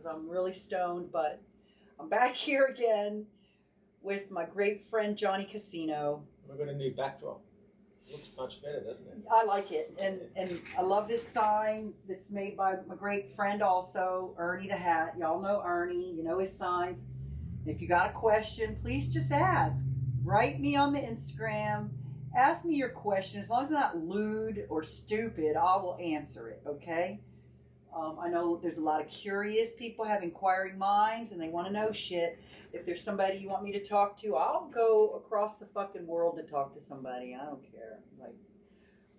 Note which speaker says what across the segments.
Speaker 1: I'm really stoned, but I'm back here again with my great friend Johnny Casino.
Speaker 2: We've got a new backdrop. It looks much better, doesn't it?
Speaker 1: I like it, and I love this sign that's made by my great friend also, Ernie the Hat. Y'all know Ernie, you know his signs. If you got a question, please just ask. Write me on the Instagram. Ask me your question. As long as it's not lewd or stupid, I will answer it, okay? I know there's a lot of curious people have inquiring minds and they want to know shit. If there's somebody you want me to talk to, I'll go across the fucking world to talk to somebody. I don't care.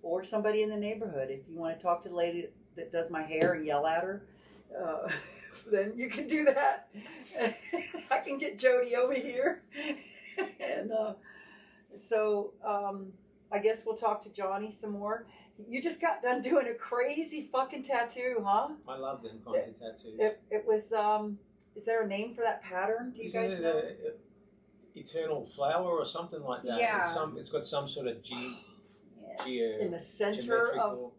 Speaker 1: Or somebody in the neighborhood. If you want to talk to the lady that does my hair and yell at her, then you can do that. I can get Jody over here. And so I guess we'll talk to Johnny some more. You just got done doing a crazy fucking tattoo, huh?
Speaker 2: I love them kinds of tattoos.
Speaker 1: It was, is there a name for that pattern? Do you guys know?
Speaker 2: Eternal flower or something like that.
Speaker 1: Yeah.
Speaker 2: It's got some sort of
Speaker 1: in the center of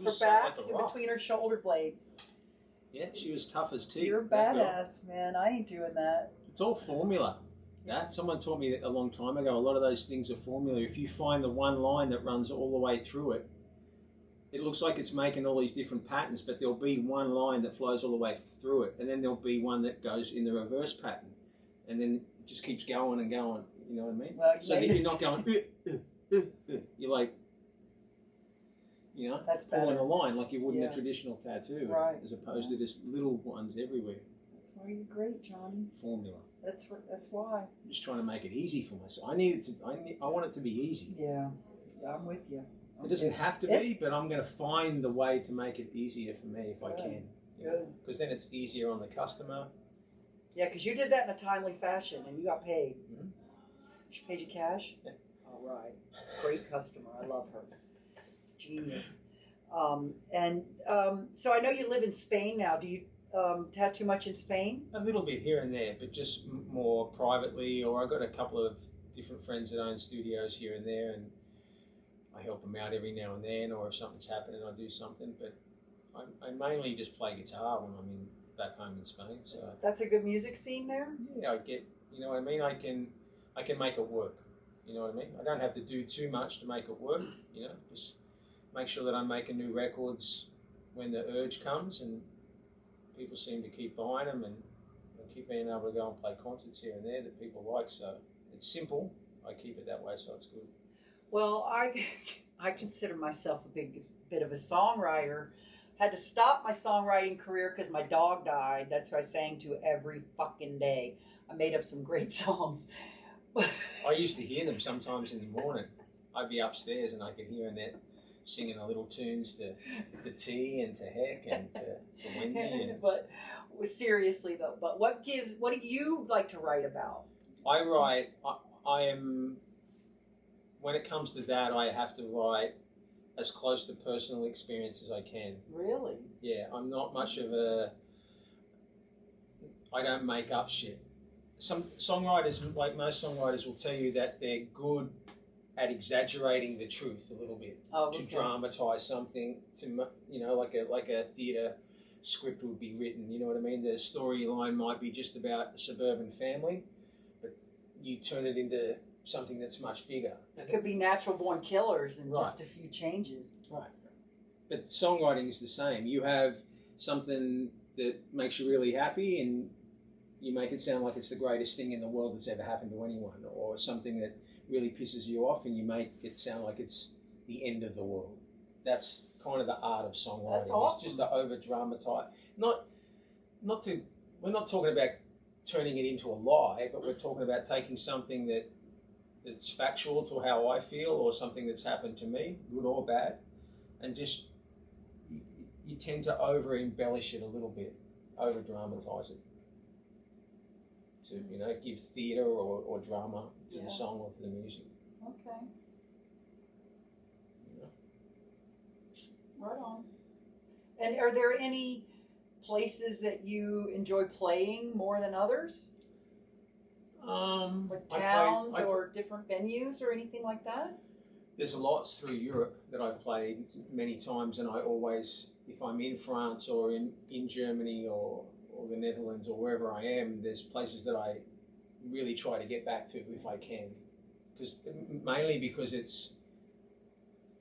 Speaker 1: her back, like in between her shoulder blades.
Speaker 2: Yeah, she was tough as teeth.
Speaker 1: You're badass, man. I ain't doing that.
Speaker 2: It's all formula. That someone taught me a long time ago. A lot of those things are formula. If you find the one line that runs all the way through it, it looks like it's making all these different patterns, but there'll be one line that flows all the way through it, and then there'll be one that goes in the reverse pattern, and then it just keeps going and going. You know what I mean?
Speaker 1: Well,
Speaker 2: so that you're not going. You're like,
Speaker 1: that's
Speaker 2: pulling a line like you would in a traditional tattoo,
Speaker 1: right?
Speaker 2: As opposed to just little ones everywhere.
Speaker 1: That's why you're great, Johnny.
Speaker 2: Formula.
Speaker 1: That's why.
Speaker 2: I'm just trying to make it easy for myself. I want it to be easy.
Speaker 1: Yeah, I'm with you.
Speaker 2: It doesn't have to be, but I'm going to find the way to make it easier for me if I can.
Speaker 1: Good.
Speaker 2: Because then it's easier on the customer.
Speaker 1: Yeah, because you did that in a timely fashion and you got paid.
Speaker 2: Mm-hmm.
Speaker 1: She paid you cash?
Speaker 2: Yeah.
Speaker 1: All right. Great customer. I love her. Genius. So I know you live in Spain now. Do you tattoo much in Spain?
Speaker 2: A little bit here and there, but just more privately. Or I've got a couple of different friends that own studios here and there, and I help them out every now and then, or if something's happening, I do something. But I mainly just play guitar when I'm back home in Spain. So
Speaker 1: that's a good music scene there.
Speaker 2: Yeah, I get. You know what I mean? I can make it work. You know what I mean? I don't have to do too much to make it work. Just make sure that I'm making new records when the urge comes, and people seem to keep buying them, and keep being able to go and play concerts here and there that people like. So it's simple. I keep it that way, so it's good.
Speaker 1: Well, I consider myself a bit of a songwriter. Had to stop my songwriting career because my dog died. That's who I sang to every fucking day. I made up some great songs.
Speaker 2: I used to hear them sometimes in the morning. I'd be upstairs and I could hear Annette singing the little tunes to T and to Heck and to Wendy.
Speaker 1: But seriously though, what do you like to write about?
Speaker 2: I write. I am. When it comes to that, I have to write as close to personal experience as I can.
Speaker 1: Really?
Speaker 2: Yeah, I'm not much of a. I don't make up shit. Some songwriters, like most songwriters, will tell you that they're good at exaggerating the truth a little bit to dramatize something. Like a theatre script would be written. You know what I mean? The storyline might be just about a suburban family, but you turn it into something that's much bigger.
Speaker 1: It could be natural born killers and just a few changes.
Speaker 2: Right. But songwriting is the same. You have something that makes you really happy and you make it sound like it's the greatest thing in the world that's ever happened to anyone, or something that really pisses you off and you make it sound like it's the end of the world. That's kind of the art of songwriting.
Speaker 1: That's awesome.
Speaker 2: It's just to over dramatize. We're not talking about turning it into a lie, but we're talking about taking something that's factual to how I feel, or something that's happened to me, good or bad, and just you tend to over embellish it a little bit, over dramatize it, to give theatre or drama to the song or to the music.
Speaker 1: Okay. Right on. And are there any places that you enjoy playing more than others? Like towns or different venues or anything like that?
Speaker 2: There's lots through Europe that I've played many times, and I always, if I'm in France or in Germany or or the Netherlands or wherever I am, there's places that I really try to get back to if I can, mainly because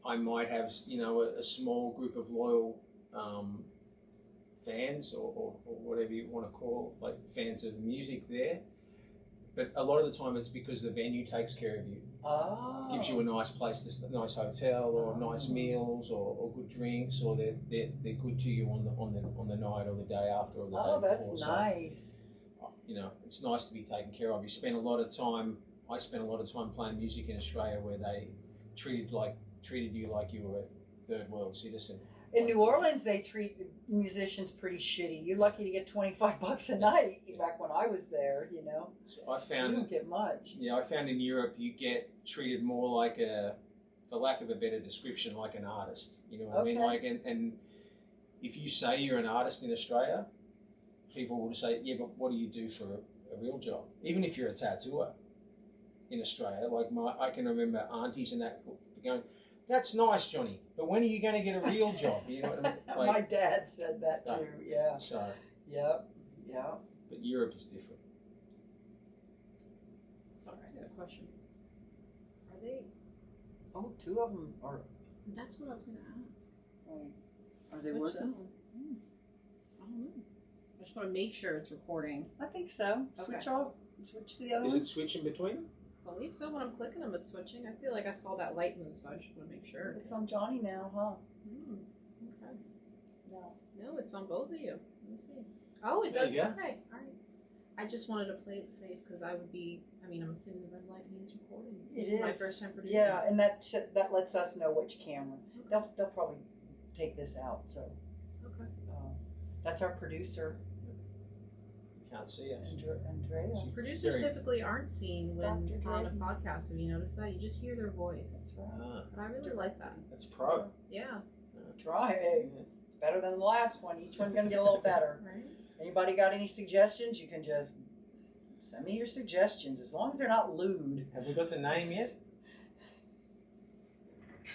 Speaker 2: I might have a small group of loyal fans or whatever you want to call, like fans of music there. But a lot of the time it's because the venue takes care of you.
Speaker 1: Oh.
Speaker 2: Gives you a nice place, a nice hotel, or nice meals, or good drinks, or they're good to you on the night or the day after or the day before.
Speaker 1: Oh, that's nice.
Speaker 2: So, it's nice to be taken care of. I spent a lot of time playing music in Australia where they treated you like you were a third world citizen.
Speaker 1: In New Orleans, they treat musicians pretty shitty. You're lucky to get $25 a night. Back when I was there,
Speaker 2: So I found
Speaker 1: you don't get much.
Speaker 2: Yeah, I found in Europe you get treated more like for lack of a better description, like an artist. You know what I mean? Like, and if you say you're an artist in Australia, people will say, yeah, but what do you do for a real job? Even if you're a tattooer in Australia, like I can remember aunties and that going, that's nice, Johnny, but when are you going to get a real job? You know what I mean? Like,
Speaker 1: my dad said that too, yeah.
Speaker 2: So,
Speaker 1: yeah.
Speaker 2: But Europe is different.
Speaker 3: Sorry, I got a question. Are they?
Speaker 1: Oh, two of them are.
Speaker 3: That's what I was going to ask.
Speaker 1: Right. Are they
Speaker 3: Switch
Speaker 1: working?
Speaker 3: that one. I don't know. I just want to make sure it's recording.
Speaker 1: I think so. Switch off. Switch to the other
Speaker 2: Is
Speaker 1: one.
Speaker 2: it switching between them?
Speaker 3: I believe so. When I'm clicking them, it's switching. I feel like I saw that light move, so I just want to make sure.
Speaker 1: It's on Johnny now, huh?
Speaker 3: Okay.
Speaker 1: No.
Speaker 3: No, it's on both of you. Let me see. Oh, it does. Okay. All right. I just wanted to play it safe because I'm assuming the red light means recording. This is my first time producing.
Speaker 1: Yeah, and that lets us know which camera. Okay. They'll probably take this out. So.
Speaker 3: Okay.
Speaker 1: That's our producer.
Speaker 2: Can't see it.
Speaker 1: Andrea.
Speaker 3: Producers typically aren't seen when on a podcast. Have you noticed that? You just hear their voice.
Speaker 1: That's right.
Speaker 3: But I really like that.
Speaker 2: That's pro.
Speaker 3: Yeah.
Speaker 1: Try it. It's better than the last one. Each one's going to get a little better.
Speaker 3: Right.
Speaker 1: Anybody got any suggestions? You can just send me your suggestions, as long as they're not lewd.
Speaker 2: Have we got the name yet?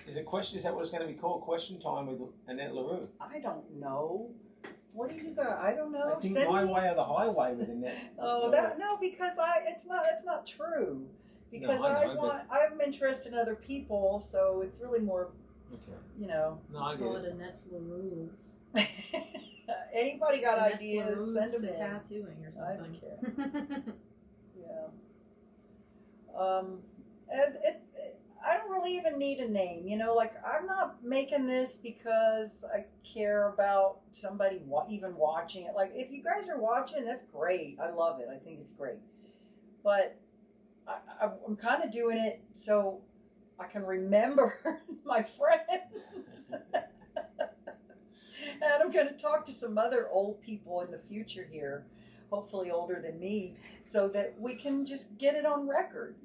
Speaker 2: Is that what it's going to be called? Question Time with Annette LaRue?
Speaker 1: I don't know. What do you got? I don't know.
Speaker 2: I think My Way or the Highway with Annette.
Speaker 1: Because it's not true. Because I'm interested in other people, so it's really more.
Speaker 2: Okay.
Speaker 1: No,
Speaker 3: I get it. Annette's LaRue's.
Speaker 1: Anybody got
Speaker 3: Annette's
Speaker 1: ideas? Send them
Speaker 3: to
Speaker 1: in.
Speaker 3: tattooing or something.
Speaker 1: I don't care. Yeah. I don't really even need a name, I'm not making this because I care about somebody even watching it. Like, if you guys are watching, that's great. I love it. I think it's great. But I'm kind of doing it so I can remember my friends. And I'm going to talk to some other old people in the future here, hopefully older than me, so that we can just get it on record,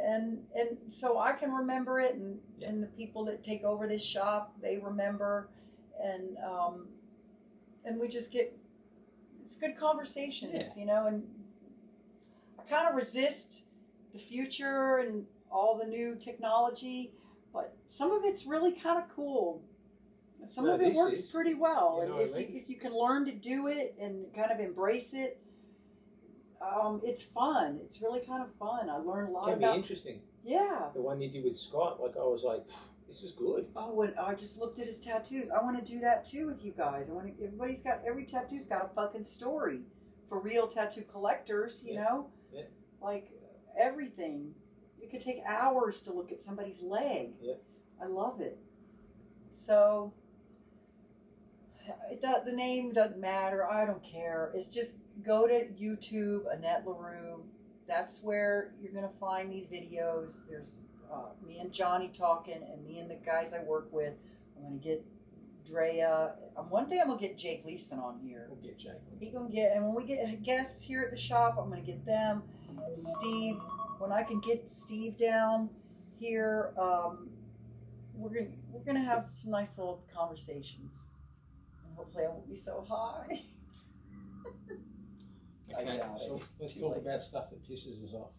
Speaker 1: And so I can remember it, and the people that take over this shop, they remember, and we just it's good conversations, and I kind of resist the future and all the new technology, but some of it's really kind of cool. Some of it works pretty well, and if you can learn to do it and kind of embrace it, it's fun. It's really kind of fun. I learned a lot
Speaker 2: about. It can be interesting.
Speaker 1: Yeah.
Speaker 2: The one you did with Scott, I was like, this is good.
Speaker 1: Oh, and I just looked at his tattoos. I want to do that too with you guys. Every tattoo's got a fucking story for real tattoo collectors, you know?
Speaker 2: Yeah.
Speaker 1: Like everything. It could take hours to look at somebody's leg.
Speaker 2: Yeah.
Speaker 1: I love it. So the name doesn't matter. I don't care. It's just go to YouTube, Annette LaRue. That's where you're going to find these videos. There's me and Johnny talking, and me and the guys I work with. I'm going to get Drea. One day I'm going to get Jake Leeson on here.
Speaker 2: We'll get Jake.
Speaker 1: And when we get guests here at the shop, I'm going to get them. Steve. When I can get Steve down here, we're gonna have some nice little conversations. Hopefully I won't be so high.
Speaker 2: Okay, so let's talk about stuff that pisses us off.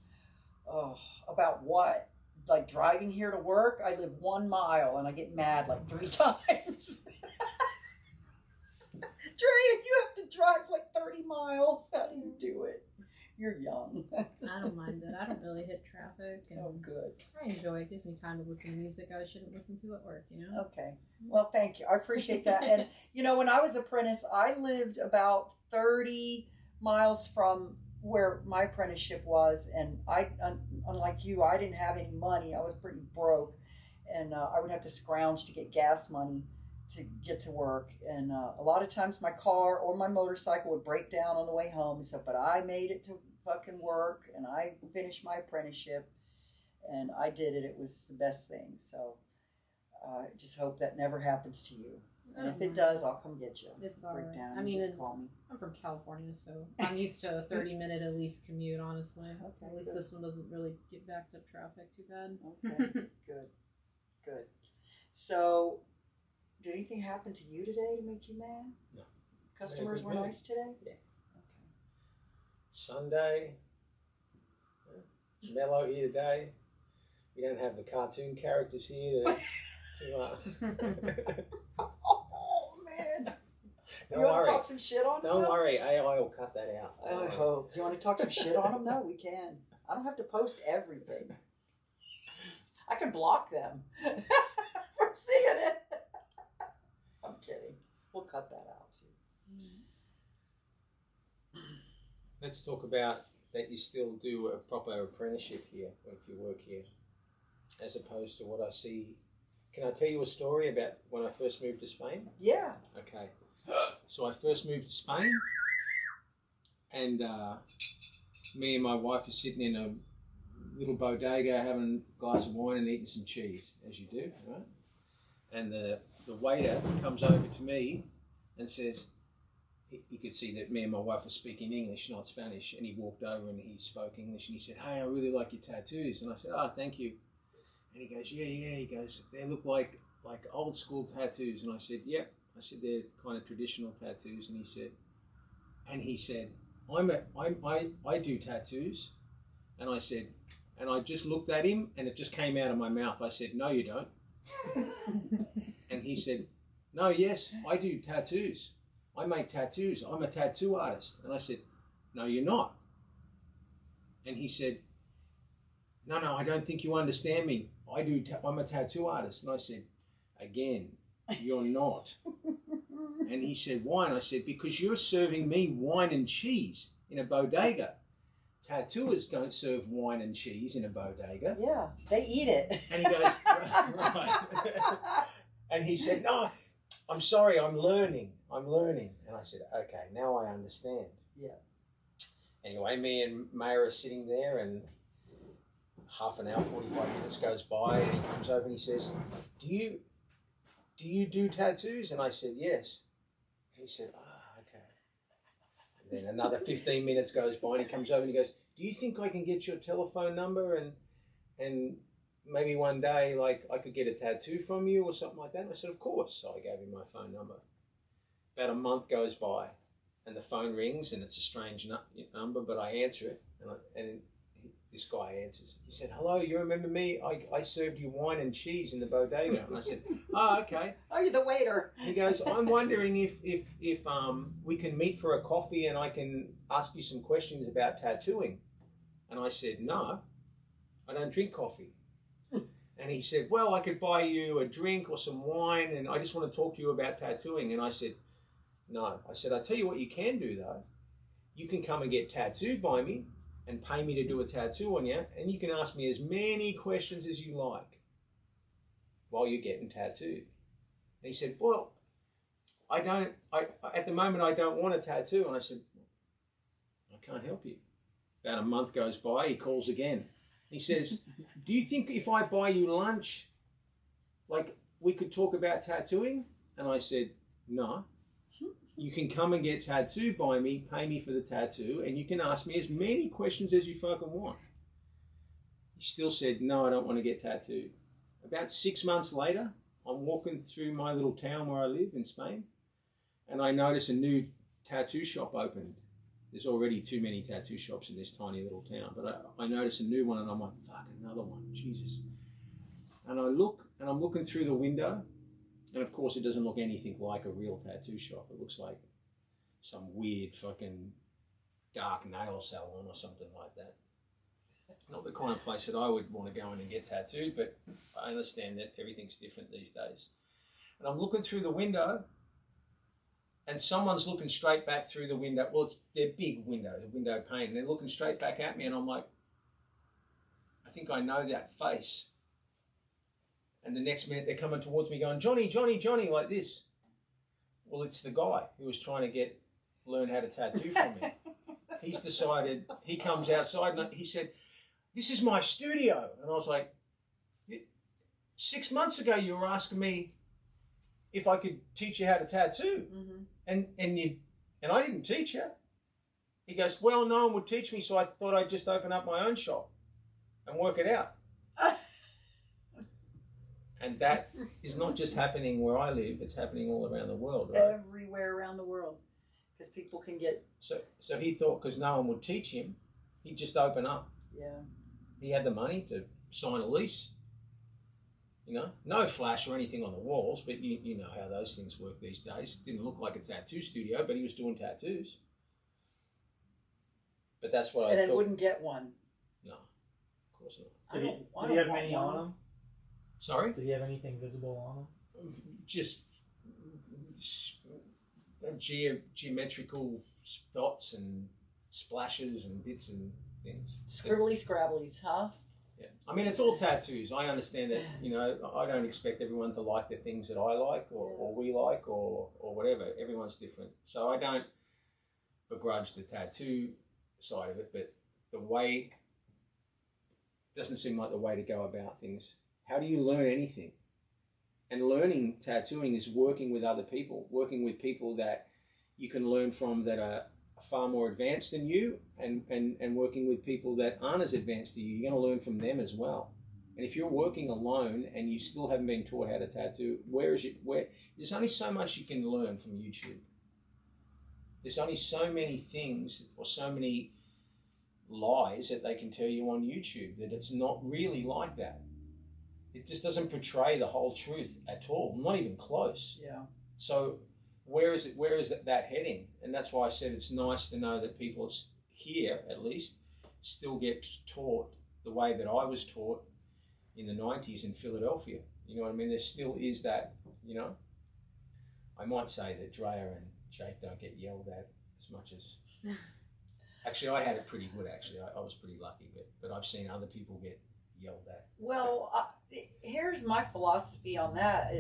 Speaker 1: Oh, about what? Like driving here to work? I live 1 mile and I get mad like 3 times. Drea, you have to drive like 30 miles. How do you do it? You're young.
Speaker 3: I don't mind it. I don't really hit traffic. And
Speaker 1: Oh, good.
Speaker 3: I enjoy it. It gives me time to listen to music I shouldn't listen to at work, you know?
Speaker 1: Okay. Well, thank you. I appreciate that. And, you know, when I was apprentice, I lived about 30 miles from where my apprenticeship was. And unlike you, I didn't have any money. I was pretty broke. And I would have to scrounge to get gas money to get to work. And a lot of times my car or my motorcycle would break down on the way home and stuff. But I made it to fucking work, and I finished my apprenticeship, and I did it. It was the best thing. So I just hope that never happens to you. And if it does, I'll come get you.
Speaker 3: It's all right.
Speaker 1: Down,
Speaker 3: I mean,
Speaker 1: just call me.
Speaker 3: I'm from California, so I'm used to a 30-minute at least commute, honestly.
Speaker 1: Okay,
Speaker 3: at least
Speaker 1: good.
Speaker 3: this one doesn't really get backed up traffic too bad.
Speaker 1: Okay, good. So, did anything happen to you today to make you mad?
Speaker 2: No.
Speaker 1: Customers were
Speaker 2: Very good.
Speaker 1: nice today?
Speaker 2: Yeah. Sunday. It's mellow here today. We don't have the cartoon characters here
Speaker 1: Oh, man.
Speaker 2: Don't
Speaker 1: You want
Speaker 2: worry.
Speaker 1: to talk some shit on them?
Speaker 2: Don't
Speaker 1: though?
Speaker 2: worry, AI will cut that out.
Speaker 1: I hope. You want to talk some shit on them? No, we can. I don't have to post everything. I can block them from seeing it. I'm kidding. We'll cut that out.
Speaker 2: Let's talk about that you still do a proper apprenticeship here if you work here, as opposed to what I see. Can I tell you a story about when I first moved to Spain?
Speaker 1: Yeah.
Speaker 2: Okay. So I first moved to Spain, and me and my wife are sitting in a little bodega having a glass of wine and eating some cheese, as you do, right? And the waiter comes over to me and says, he could see that me and my wife were speaking English, not Spanish, and he walked over and he spoke English, and he said, "Hey, I really like your tattoos." And I said, "Oh, thank you." And he goes, yeah, he goes, "They look like old school tattoos." And I said, "Yep." I said, "They're kind of traditional tattoos." And he said, I do tattoos. And I said, and I just looked at him and it just came out of my mouth. I said, "No, you don't." And he said, "No, yes, I do tattoos. I make tattoos. I'm a tattoo artist." And I said, "No, you're not." And he said, No, I don't think you understand me. I'm a tattoo artist." And I said, "Again, you're not." And he said, "Why?" And I said, "Because you're serving me wine and cheese in a bodega. Tattooers don't serve wine and cheese in a bodega."
Speaker 1: Yeah, they eat it.
Speaker 2: And he goes, "Right." And he said, "No, I'm sorry, I'm learning. And I said, "Okay, now I understand."
Speaker 1: Yeah.
Speaker 2: Anyway, me and Mayor are sitting there, and half an hour, 45 minutes goes by, and he comes over and he says, do you do tattoos?" And I said, "Yes." And he said, "Okay." And then another 15 minutes goes by, and he comes over and he goes, "Do you think I can get your telephone number and maybe one day, like, I could get a tattoo from you or something like that?" And I said, "Of course." So I gave him my phone number. About a month goes by, and the phone rings, and it's a strange number, but I answer it, and this guy answers. He said, "Hello, you remember me? I served you wine and cheese in the bodega." And I said, "Oh, okay."
Speaker 1: Oh, you're the waiter.
Speaker 2: He goes, "I'm wondering if we can meet for a coffee and I can ask you some questions about tattooing." And I said, "No, I don't drink coffee." And he said, "Well, I could buy you a drink or some wine, and I just want to talk to you about tattooing." And I said, "No." I said, "I'll tell you what you can do, though. You can come and get tattooed by me and pay me to do a tattoo on you, and you can ask me as many questions as you like while you're getting tattooed." And he said, "Well, at the moment I don't want a tattoo." And I said, "I can't help you." About a month goes by, he calls again. He says, "Do you think if I buy you lunch, like, we could talk about tattooing?" And I said, "No. You can come and get tattooed by me, pay me for the tattoo, and you can ask me as many questions as you fucking want." He still said, "No, I don't want to get tattooed." About 6 months later, I'm walking through my little town where I live in Spain, and I notice a new tattoo shop opened. There's already too many tattoo shops in this tiny little town, but I notice a new one, and I'm like, "Fuck, another one, Jesus." And I look, and I'm looking through the window, and of course it doesn't look anything like a real tattoo shop. It looks like some weird fucking dark nail salon or something like that. Not the kind of place that I would want to go in and get tattooed, but I understand that everything's different these days. And I'm looking through the window, and someone's looking straight back through the window. Well, it's their big window pane, and they're looking straight back at me, and I'm like, I think I know that face. And the next minute they're coming towards me going, Johnny, Johnny, Johnny, like this. Well, it's the guy who was trying to learn how to tattoo from me. He's decided, he comes outside and he said, this is my studio. And I was like, 6 months ago you were asking me if I could teach you how to tattoo. And I didn't teach you. He goes, well, no one would teach me, so I thought I'd just open up my own shop and work it out. And that is not just happening where I live, it's happening all around the world, right?
Speaker 1: Everywhere around the world. Because people can get...
Speaker 2: So he thought because no one would teach him, he'd just open up.
Speaker 1: Yeah.
Speaker 2: He had the money to sign a lease. You know, no flash or anything on the walls, but you know how those things work these days. It didn't look like a tattoo studio, but he was doing tattoos. But that's what I thought.
Speaker 1: And then wouldn't get one.
Speaker 2: No, of course not.
Speaker 4: Did he have many on him?
Speaker 2: Sorry?
Speaker 4: Did he have anything visible on him?
Speaker 2: Just geometrical dots and splashes and bits and things.
Speaker 1: Scribbly scrabblies, huh?
Speaker 2: Yeah. I mean, it's all tattoos. I understand that, you know, I don't expect everyone to like the things that I like or we like or whatever. Everyone's different. So I don't begrudge the tattoo side of it, but the way doesn't seem like the way to go about things. How do you learn anything? And learning tattooing is working with other people, working with people that you can learn from that are far more advanced than you, and working with people that aren't as advanced as you. You're going to learn from them as well. And if you're working alone and you still haven't been taught how to tattoo, there's only so much you can learn from YouTube. There's only so many things or so many lies that they can tell you on YouTube that it's not really like that. It just doesn't portray the whole truth at all, not even close.
Speaker 1: Yeah.
Speaker 2: So where is that heading? And that's why I said it's nice to know that people here, at least, still get taught the way that I was taught in the 90s in Philadelphia. You know what I mean? There still is that, you know. I might say that Drea and Jake don't get yelled at as much as... Actually, I had it pretty good, actually. I was pretty lucky, but I've seen other people get yelled at.
Speaker 1: Well, here's my philosophy on that.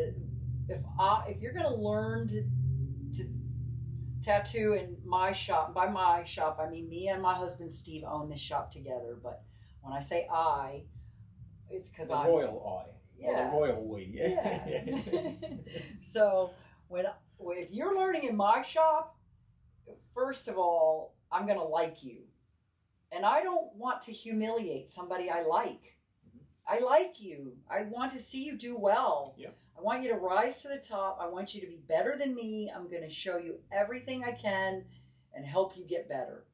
Speaker 1: If you're going to learn to tattoo in my shop, by my shop, I mean me and my husband Steve own this shop together, but when I say I, it's because I'm...
Speaker 2: The royal I.
Speaker 1: Yeah.
Speaker 2: Or the royal we.
Speaker 1: Yeah. So, if you're learning in my shop, first of all, I'm going to like you. And I don't want to humiliate somebody I like. I like you. I want to see you do well.
Speaker 2: Yeah.
Speaker 1: I want you to rise to the top. I want you to be better than me. I'm going to show you everything I can and help you get better.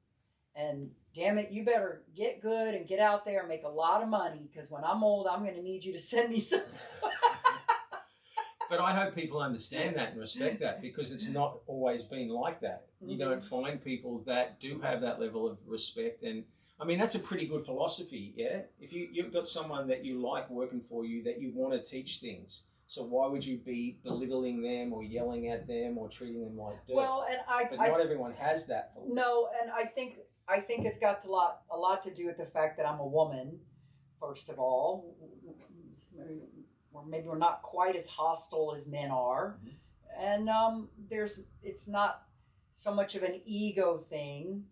Speaker 1: And damn it, you better get good and get out there and make a lot of money, because when I'm old, I'm going to need you to send me some.
Speaker 2: But I hope people understand that and respect that, because it's not always been like that. You don't find people that do have that level of respect. And I mean, that's a pretty good philosophy, yeah? If you've got someone that you like working for you, that you want to teach things, so why would you be belittling them or yelling at them or treating them like dirt?
Speaker 1: Well, and
Speaker 2: not everyone has that philosophy.
Speaker 1: No, and I think it's got a lot to do with the fact that I'm a woman, first of all. Or maybe we're not quite as hostile as men are. And it's not so much of an ego thing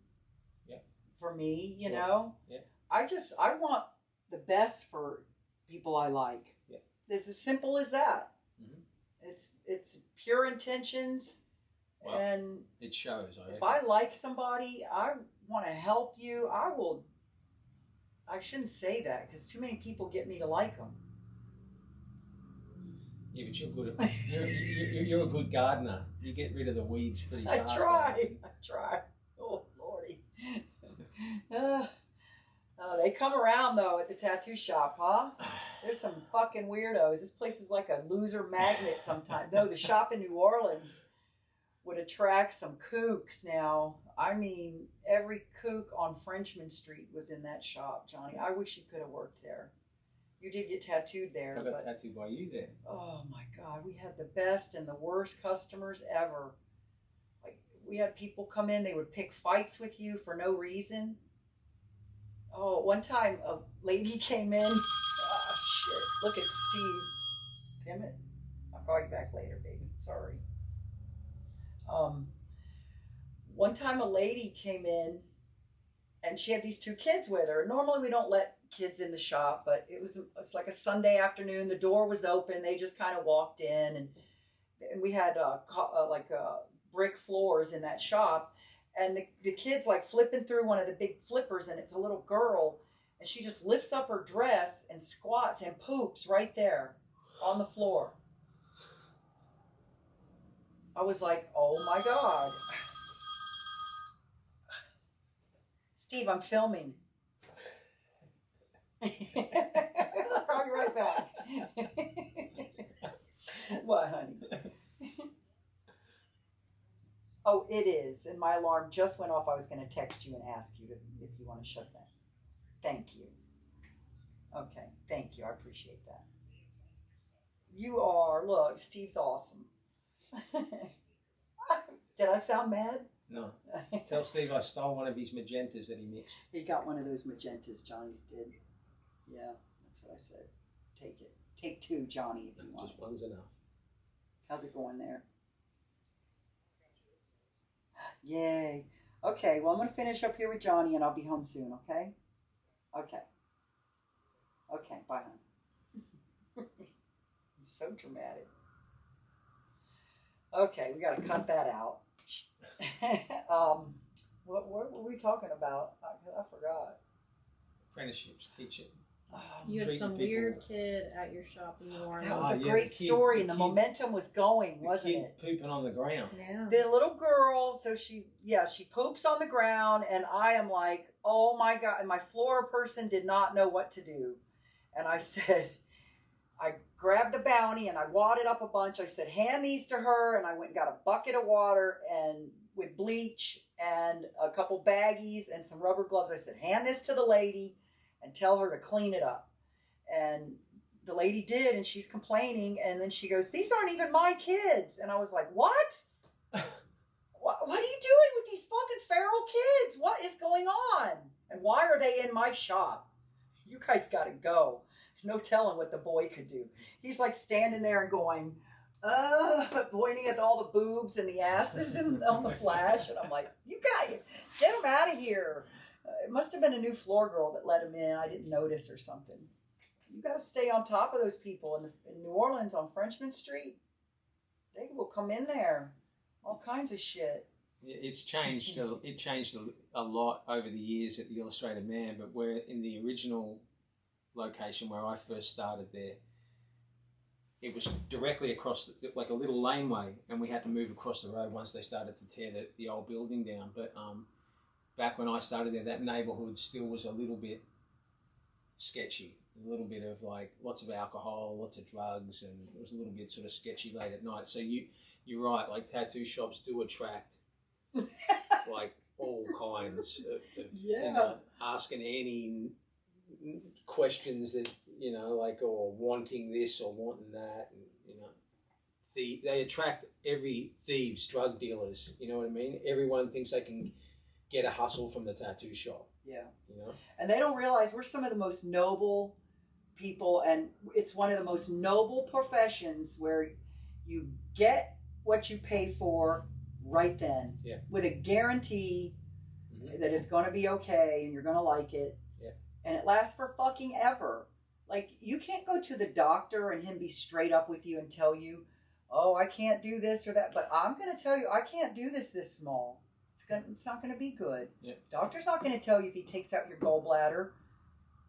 Speaker 1: for me, you know.
Speaker 2: Yeah.
Speaker 1: I want the best for people I like.
Speaker 2: Yeah.
Speaker 1: It's as simple as that. It's pure intentions. Well, and
Speaker 2: it shows.
Speaker 1: If I like somebody, I want to help you. I shouldn't say that, because too many people get me to like them.
Speaker 2: Yeah, but you're good at, you're a good gardener. You get rid of the weeds pretty fast.
Speaker 1: I try. Oh, Lordy. They come around, though, at the tattoo shop, huh? There's some fucking weirdos. This place is like a loser magnet sometimes. No, the shop in New Orleans. would attract some kooks now. I mean, every kook on Frenchman Street was in that shop, Johnny. I wish you could have worked there. You did get tattooed there.
Speaker 2: I got tattooed by you there.
Speaker 1: Oh my God, we had the best and the worst customers ever. Like, we had people come in, they would pick fights with you for no reason. Oh, one time a lady came in. Oh, shit. Look at Steve. Damn it. I'll call you back later, baby. Sorry. One time a lady came in and she had these two kids with her. Normally we don't let kids in the shop, but it's like a Sunday afternoon. The door was open. They just kind of walked in, and we had brick floors in that shop, and the kid's like flipping through one of the big flippers, and it's a little girl, and she just lifts up her dress and squats and poops right there on the floor. I was like, oh my God. Steve, I'm filming. I'll call you right back. What, honey? Oh, it is. And my alarm just went off. I was going to text you and ask you if you want to shut that. Thank you. Okay. Thank you. I appreciate that. You are. Look, Steve's awesome. Did I sound mad?
Speaker 2: No. Tell Steve I stole one of his magentas that he mixed.
Speaker 1: He got one of those magentas. Johnny's did. Yeah, that's what I said. Take it. Take two, Johnny, if you want.
Speaker 2: Just one's enough.
Speaker 1: How's it going there? Yay. Okay, well, I'm going to finish up here with Johnny, and I'll be home soon, okay? Okay. Okay, bye, hon. He's so dramatic. Okay, we got to cut that out. What were we talking about? I forgot.
Speaker 2: Apprenticeships, teaching.
Speaker 3: You had some weird kid at your shop in New Orleans.
Speaker 1: That was a great story, and the momentum was going, wasn't it?
Speaker 2: Pooping on the ground.
Speaker 3: Yeah.
Speaker 1: The little girl, so she poops on the ground, and I am like, oh my God. And my floor person did not know what to do. And I said, I grabbed the bounty and I wadded up a bunch. I said, hand these to her. And I went and got a bucket of water and with bleach and a couple baggies and some rubber gloves. I said, hand this to the lady and tell her to clean it up. And the lady did, and she's complaining. And then she goes, these aren't even my kids. And I was like, what? What are you doing with these fucking feral kids? What is going on? And why are they in my shop? You guys got to go. No telling what the boy could do. He's like standing there and going, pointing at all the boobs and the asses on the flash. And I'm like, you guys, get him out of here. It must have been a new floor girl that let him in. I didn't notice or something. You got to stay on top of those people in New Orleans on Frenchman Street. They will come in there. All kinds of shit.
Speaker 2: It's changed. It changed a lot over the years at the Illustrated Man, but we're in the original location where I first started there. It was directly across like a little laneway, and we had to move across the road once they started to tear the old building down. But back when I started there, that neighborhood still was a little bit sketchy. A little bit of like lots of alcohol, lots of drugs, and it was a little bit sort of sketchy late at night. So you're right, like tattoo shops do attract like all kinds of
Speaker 1: Yeah.
Speaker 2: you know, asking any questions that, you know, like, or wanting this or wanting that, and, you know, they attract every thieves, drug dealers, you know what I mean? Everyone thinks they can get a hustle from the tattoo shop.
Speaker 1: Yeah.
Speaker 2: You know?
Speaker 1: And they don't realize we're some of the most noble people, and it's one of the most noble professions where you get what you pay for right then,
Speaker 2: yeah,
Speaker 1: with a guarantee that it's going to be okay and you're going to like it.
Speaker 2: Yeah.
Speaker 1: And it lasts for fucking ever. Like, you can't go to the doctor and him be straight up with you and tell you, oh, I can't do this or that, but I'm going to tell you I can't do this small. It's not going to be good.
Speaker 2: Yeah.
Speaker 1: Doctor's not going to tell you if he takes out your gallbladder,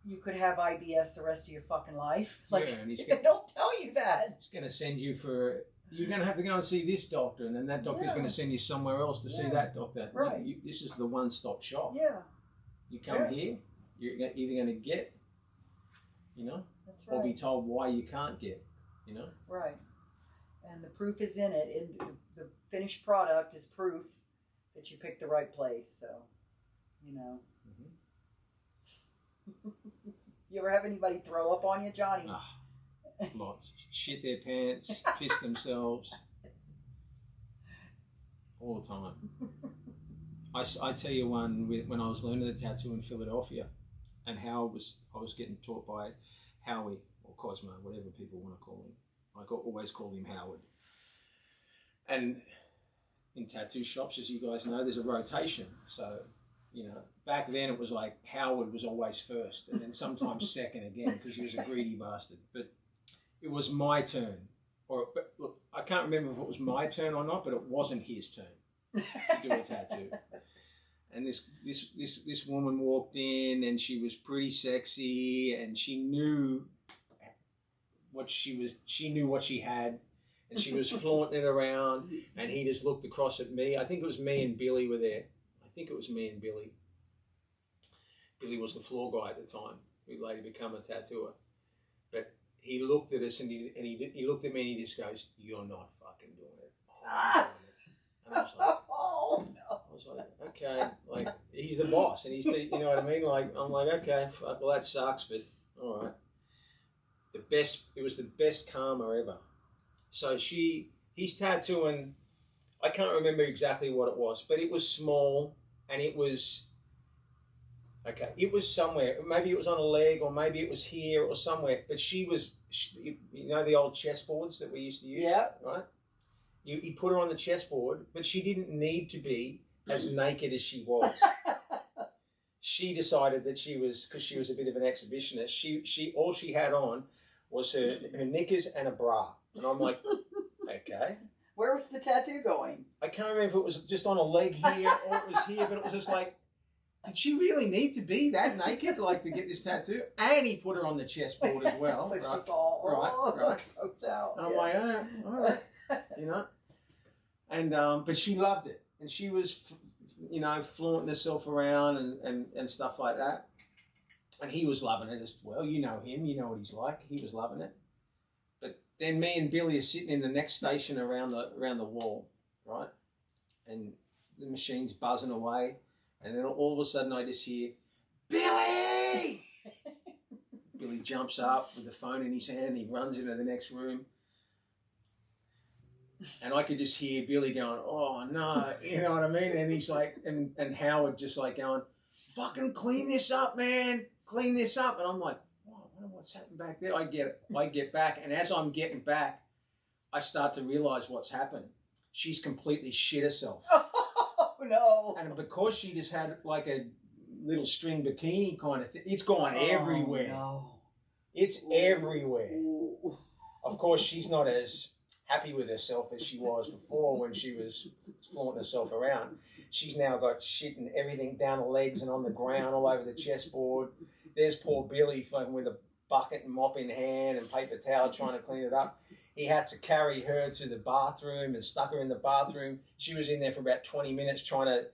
Speaker 1: you could have IBS the rest of your fucking life. Like,
Speaker 2: yeah, and
Speaker 1: they don't tell you that.
Speaker 2: It's going to send you for... You're going to have to go and see this doctor, and then that doctor's going to send you somewhere else to see that doctor.
Speaker 1: Right.
Speaker 2: This is the one-stop shop.
Speaker 1: Yeah.
Speaker 2: You come here, you're either going to get, you know,
Speaker 1: That's right.
Speaker 2: or be told why you can't get, you know.
Speaker 1: Right. And the proof is in it. And the finished product is proof that you picked the right place. So, you know. Mm-hmm. You ever have anybody throw up on you, Johnny?
Speaker 2: Lots. Shit their pants, piss themselves. All the time. I tell you one when I was learning the tattoo in Philadelphia, and how I was getting taught by Howie or Cosmo, whatever people want to call him. I always called him Howard. And in tattoo shops, as you guys know, there's a rotation. So, you know, back then it was like Howard was always first, and then sometimes second again because he was a greedy bastard. But it was my turn, but look, I can't remember if it was my turn or not, but it wasn't his turn to do a tattoo. And this woman walked in, and she was pretty sexy, and she knew what she knew what she had, and she was flaunting it around. And he just looked across at me. I think it was me and Billy were there. I think it was me and Billy. Billy was the floor guy at the time, who later became a tattooer. But he looked at us, and he looked at me, and he just goes, "You're not fucking doing it." And I was like,
Speaker 1: oh no.
Speaker 2: I was like, okay, like he's the boss, and he's the, you know what I mean? Like I'm like, okay, fuck, well that sucks, but all right. It was the best karma ever. So he's tattooing. I can't remember exactly what it was, but it was small, and it was okay. It was somewhere. Maybe it was on a leg, or maybe it was here or somewhere. But she, you know, the old chessboards that we used to use,
Speaker 1: yeah,
Speaker 2: right? You put her on the chessboard, but she didn't need to be as naked as she was. She decided that she was, because she was a bit of an exhibitionist, she all she had on was her knickers and a bra. And I'm like, okay.
Speaker 1: Where was the tattoo going?
Speaker 2: I can't remember if it was just on a leg here or it was here, but it was just like, did she really need to be that naked, like, to get this tattoo? And he put her on the chessboard as well.
Speaker 1: So
Speaker 2: right?
Speaker 1: she's all
Speaker 2: right.
Speaker 1: poked out.
Speaker 2: And I'm like, all right, you know. And but she loved it, and she was, you know, flaunting herself around and stuff like that. And he was loving it as well. You know him, you know what he's like. He was loving it. But then me and Billy are sitting in the next station around the wall, right? And the machine's buzzing away, and then all of a sudden I just hear, "Billy!" Billy jumps up with the phone in his hand, and he runs into the next room. And I could just hear Billy going, "Oh no," you know what I mean? And he's like, and Howard just like going, "Fucking clean this up, man, clean this up." And I'm like, "Oh, I wonder what's happened back there." I get back, and as I'm getting back, I start to realize what's happened. She's completely shit herself.
Speaker 1: Oh no!
Speaker 2: And because she just had like a little string bikini kind of thing, it's gone everywhere.
Speaker 1: No.
Speaker 2: It's everywhere.
Speaker 1: Ooh.
Speaker 2: Of course, she's not as happy with herself as she was before when she was flaunting herself around. She's now got shit and everything down the legs and on the ground all over the chessboard. There's poor Billy fucking with a bucket and mop in hand and paper towel trying to clean it up. He had to carry her to the bathroom and stuck her in the bathroom. She was in there for about 20 minutes trying to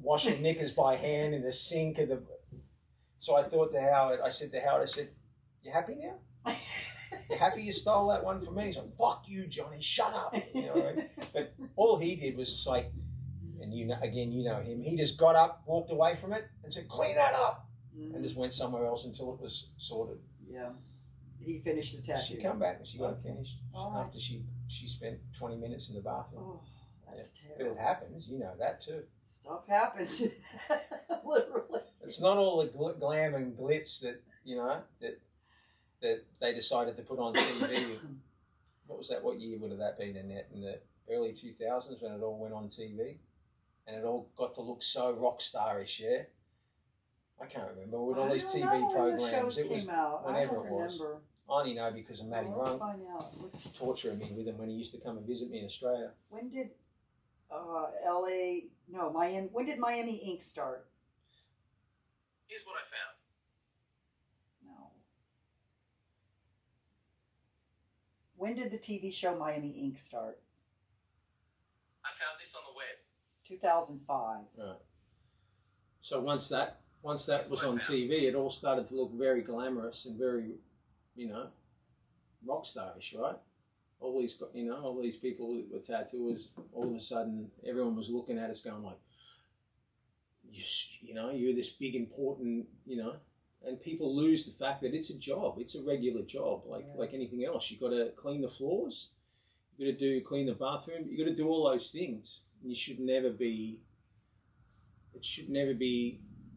Speaker 2: wash her knickers by hand in the sink of the... So I thought to Howard, I said, "You happy now? You happy you stole that one from me?" He's like, "Fuck you, Johnny, shut up." You know what I mean? But all he did was just like, and you know, again, you know him, he just got up, walked away from it and said, "Clean that up." And just went somewhere else until it was sorted.
Speaker 1: Yeah. He finished the tattoo.
Speaker 2: She come back and she got it finished
Speaker 1: Oh.
Speaker 2: after she spent 20 minutes in the bathroom.
Speaker 1: Oh, that's
Speaker 2: But
Speaker 1: terrible.
Speaker 2: it happens, you know that too.
Speaker 1: Stuff happens. Literally.
Speaker 2: It's not all the glam and glitz that, you know, that they decided to put on TV. What was that? What year would have that been, Annette? In the early 2000s when it all went on TV? And it all got to look so rock starish, yeah? I can't remember. With all these TV programs, it was whenever it was. I only know because of Matty
Speaker 1: Let's
Speaker 2: Runk
Speaker 1: find out.
Speaker 2: torturing me with him when he used to come and visit me in Australia.
Speaker 1: When did Miami? When did Miami Ink start?
Speaker 5: Here's what I found.
Speaker 1: No. When did the TV show Miami Ink start?
Speaker 5: I found this on the web.
Speaker 1: 2005.
Speaker 2: Right. So once that was on TV, it all started to look very glamorous and very, you know, rock starish, right? all these, all these people that were tattooers, all of a sudden, everyone was looking at us going like, you're this big, important, and people lose the fact that it's a job. It's a regular job, like anything else. You've got to clean the floors. You've got to clean the bathroom. You've got to do all those things. And it should never be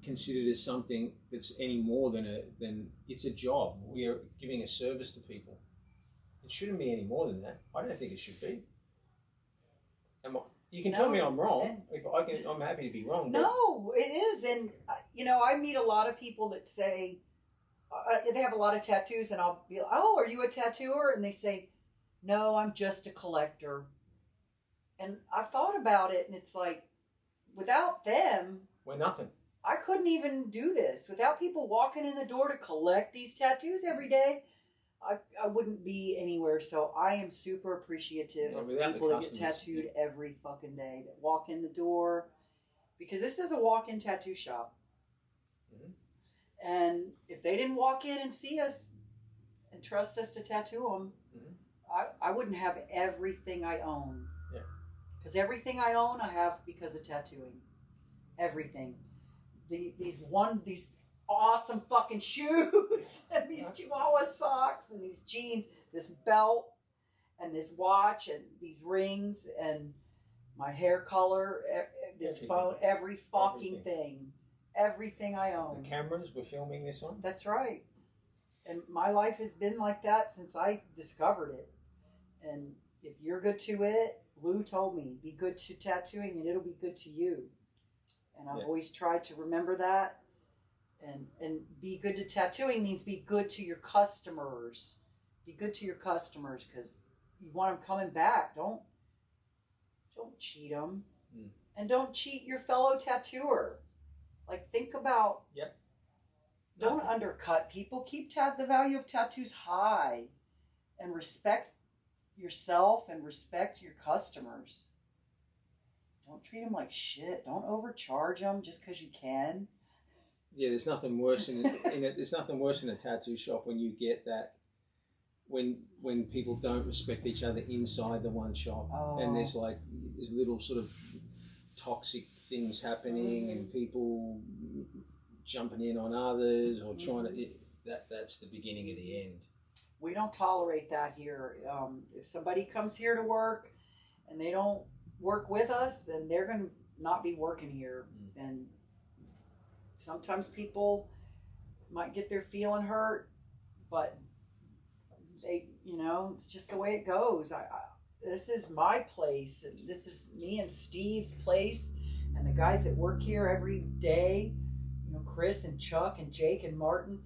Speaker 2: considered as something that's any more than it's a job. We are giving a service to people. It shouldn't be any more than that. I don't think it should be. You can tell me I'm wrong. I'm happy to be wrong.
Speaker 1: No, it is. And, I meet a lot of people that say, they have a lot of tattoos, and I'll be like, oh, are you a tattooer? And they say, no, I'm just a collector. And I've thought about it, and it's like, without them,
Speaker 2: we're nothing.
Speaker 1: I couldn't even do this. Without people walking in the door to collect these tattoos every day, I wouldn't be anywhere. So I am super appreciative of people that get tattooed every fucking day, that walk in the door, because this is a walk-in tattoo shop. Mm-hmm. And if they didn't walk in and see us and trust us to tattoo them, mm-hmm. I wouldn't have everything I own.
Speaker 2: Yeah. Because
Speaker 1: everything I own, I have because of tattooing. Everything. These awesome fucking shoes and these Chihuahua socks and these jeans, this belt and this watch and these rings and my hair color, this phone, every fucking thing. Everything I own.
Speaker 2: The cameras we're filming this on?
Speaker 1: That's right. And my life has been like that since I discovered it. And if you're good to it, Lou told me, be good to tattooing and it'll be good to you. And I've always tried to remember that. And be good to tattooing means be good to your customers. Be good to your customers because you want them coming back. Don't cheat them. Mm. And don't cheat your fellow tattooer. Like, think about...
Speaker 2: Yep.
Speaker 1: Don't undercut people. Keep the value of tattoos high. And respect yourself and respect your customers. Don't treat them like shit. Don't overcharge them just because you can.
Speaker 2: Yeah, there's nothing worse there's nothing worse in a tattoo shop when you get that when people don't respect each other inside the one shop, and there's little sort of toxic things happening, mm-hmm. and people jumping in on others or trying to. That's the beginning of the end.
Speaker 1: We don't tolerate that here. If somebody comes here to work and they don't work with us, then they're going to not be working here. Mm. And sometimes people might get their feeling hurt, but they, it's just the way it goes. This is my place, and this is me and Steve's place, and the guys that work here every day, Chris and Chuck and Jake and Martin.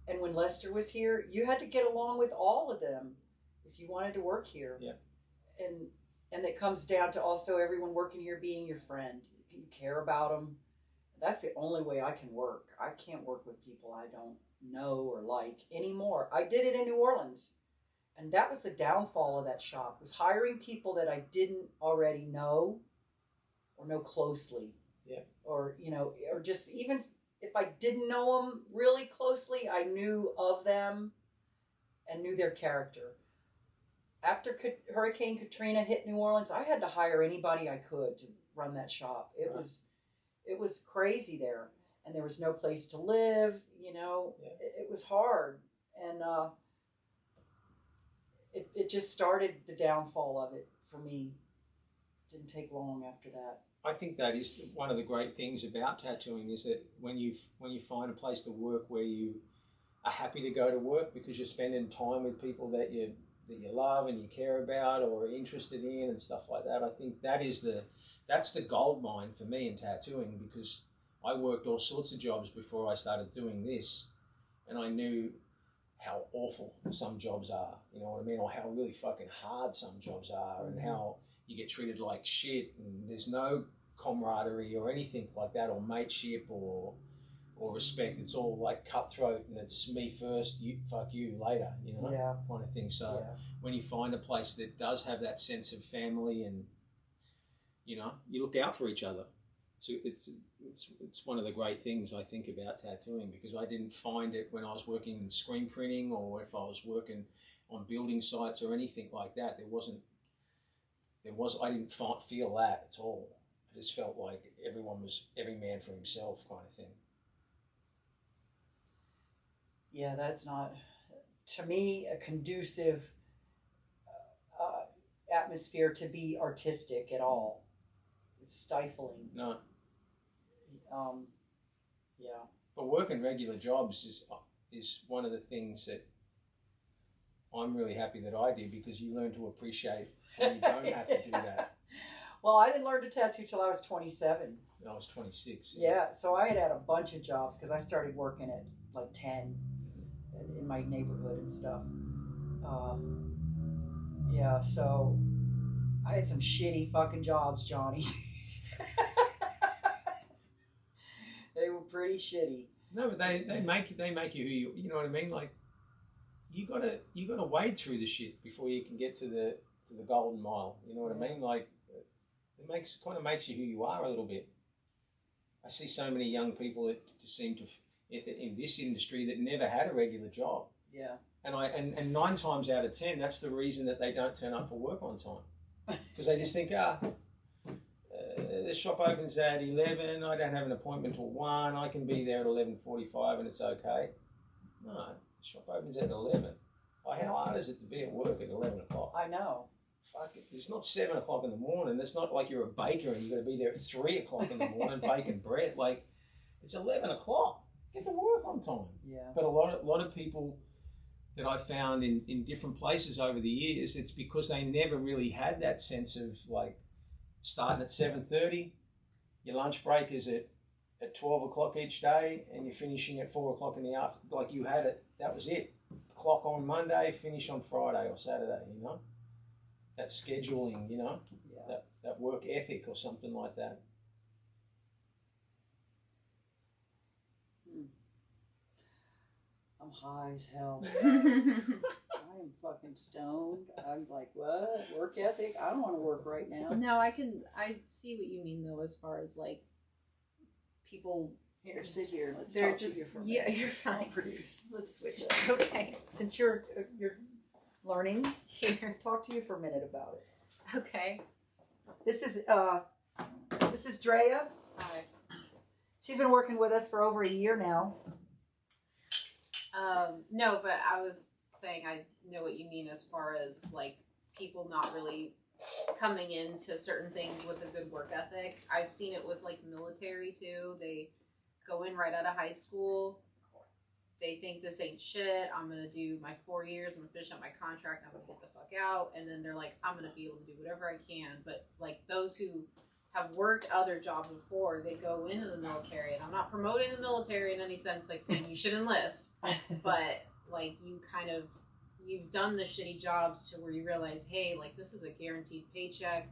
Speaker 1: And when Lester was here, you had to get along with all of them if you wanted to work here.
Speaker 2: Yeah.
Speaker 1: And it comes down to also everyone working here being your friend. You care about them. That's the only way I can work. I can't work with people I don't know or like anymore. I did it in New Orleans. And that was the downfall of that shop, was hiring people that I didn't already know or know closely.
Speaker 2: Yeah.
Speaker 1: Or, or just even if I didn't know them really closely, I knew of them and knew their character. After Hurricane Katrina hit New Orleans, I had to hire anybody I could to run that shop. It was crazy there, and there was no place to live. It was hard, and it just started the downfall of it for me. It didn't take long after that.
Speaker 2: I think that is one of the great things about tattooing, is that when you find a place to work where you are happy to go to work because you're spending time with people that you love and you care about or are interested in and stuff like that. I think that's the gold mine for me in tattooing, because I worked all sorts of jobs before I started doing this, and I knew how awful some jobs are, you know what I mean, or how really fucking hard some jobs are, and how you get treated like shit, and there's no camaraderie or anything like that, or mateship or respect. It's all like cutthroat, and it's me first, fuck you later, kind of thing. So when you find a place that does have that sense of family, and you look out for each other, it's one of the great things I think about tattooing, because I didn't find it when I was working in screen printing, or if I was working on building sites or anything like that. I didn't feel that at all. I just felt like every man for himself kind of thing.
Speaker 1: Yeah, that's not, to me, a conducive atmosphere to be artistic at all. It's stifling.
Speaker 2: No.
Speaker 1: Yeah.
Speaker 2: But working regular jobs is one of the things that I'm really happy that I did, because you learn to appreciate when you don't have to do that.
Speaker 1: Well, I didn't learn to tattoo till I was 27.
Speaker 2: I was 26.
Speaker 1: Yeah, so I had a bunch of jobs because I started working at like 10 in my neighborhood and stuff. Yeah, so I had some shitty fucking jobs, Johnny. They were pretty shitty.
Speaker 2: No, but they make you who you know what I mean? Like you gotta wade through the shit before you can get to the golden mile. You know what I mean? Like it kind of makes you who you are a little bit. I see so many young people that just seem to in this industry that never had a regular job.
Speaker 1: Yeah.
Speaker 2: And 9 times out of 10, that's the reason that they don't turn up for work on time, because they just think, the shop opens at 11. I don't have an appointment till 1. I can be there at 11:45, and it's okay. No, the shop opens at 11. Like, how hard is it to be at work at 11 o'clock?
Speaker 1: I know.
Speaker 2: Fuck it. It's not 7 o'clock in the morning. It's not like you're a baker and you've got to be there at 3 o'clock in the morning baking bread. Like, it's 11 o'clock. Get to work on time.
Speaker 1: Yeah.
Speaker 2: But a lot of people that I've found in different places over the years, it's because they never really had that sense of like starting at 7:30, your lunch break is at 12 o'clock each day, and you're finishing at 4 o'clock in the afternoon. Like you had it, that was it. Clock on Monday, finish on Friday or Saturday, you know? That scheduling, you know?
Speaker 1: Yeah.
Speaker 2: That work ethic or something like that.
Speaker 1: I'm high as hell. I am fucking stoned. I'm like, what? Work ethic? I don't want to work right now.
Speaker 3: No, I see what you mean though, as far as like people.
Speaker 1: Here, sit here. Let's
Speaker 3: They're
Speaker 1: talk
Speaker 3: just
Speaker 1: to you for a
Speaker 3: yeah,
Speaker 1: minute.
Speaker 3: you're
Speaker 1: I'll
Speaker 3: fine.
Speaker 1: produce. Let's switch it.
Speaker 3: Okay,
Speaker 1: Since you're learning,
Speaker 3: here.
Speaker 1: talk to you for a minute about it.
Speaker 3: Okay.
Speaker 1: This is Drea.
Speaker 3: Hi.
Speaker 1: She's been working with us for over a year now.
Speaker 3: No, but I was saying I know what you mean as far as like people not really coming into certain things with a good work ethic. I've seen it with like military too. They go in right out of high school. They think this ain't shit. I'm gonna do my 4 years. I'm gonna finish up my contract. I'm gonna get the fuck out. And then they're like, I'm gonna be able to do whatever I can. But like those who have worked other jobs before, they go into the military, and I'm not promoting the military in any sense, like saying you should enlist, but like you've done the shitty jobs to where you realize, hey, like this is a guaranteed paycheck.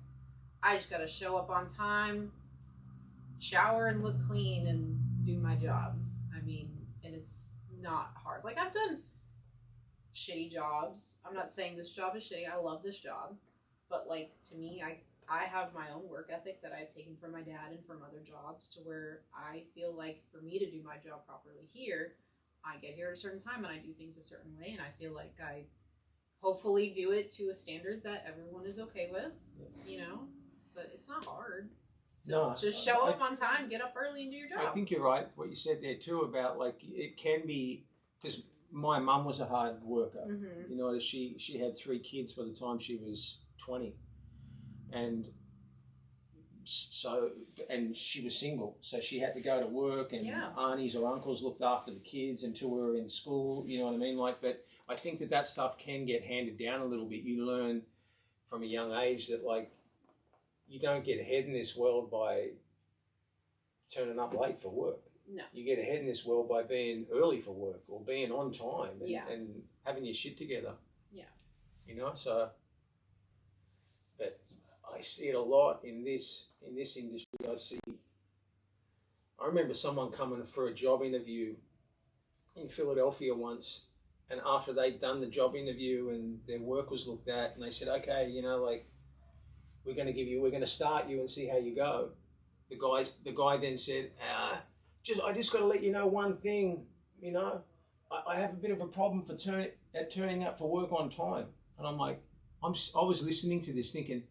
Speaker 3: I just gotta show up on time, shower and look clean, and do my job. I mean, and it's not hard. Like I've done shitty jobs. I'm not saying this job is shitty. I love this job, but like to me, I have my own work ethic that I've taken from my dad and from other jobs, to where I feel like for me to do my job properly here, I get here at a certain time and I do things a certain way, and I feel like I hopefully do it to a standard that everyone is okay with, you know, but it's not hard. So
Speaker 2: No,
Speaker 3: just show up on time, get up early and do your job.
Speaker 2: I think you're right, what you said there too, about like it can be, because my mum was a hard worker.
Speaker 3: Mm-hmm.
Speaker 2: You know, she had 3 kids by the time she was 20. And so, and she was single, so she had to go to work, and aunties or uncles looked after the kids until we were in school, you know what I mean? Like, but I think that stuff can get handed down a little bit. You learn from a young age that, like, you don't get ahead in this world by turning up late for work.
Speaker 3: No.
Speaker 2: You get ahead in this world by being early for work or being on time and having your shit together.
Speaker 3: Yeah.
Speaker 2: You know, so, but I see it a lot in this industry. I remember someone coming for a job interview in Philadelphia once, and after they'd done the job interview and their work was looked at, and they said, okay, you know, like, we're going to start you and see how you go. The guy then said, I just got to let you know one thing, you know, I have a bit of a problem for turning up for work on time. And I'm like, I was listening to this thinking,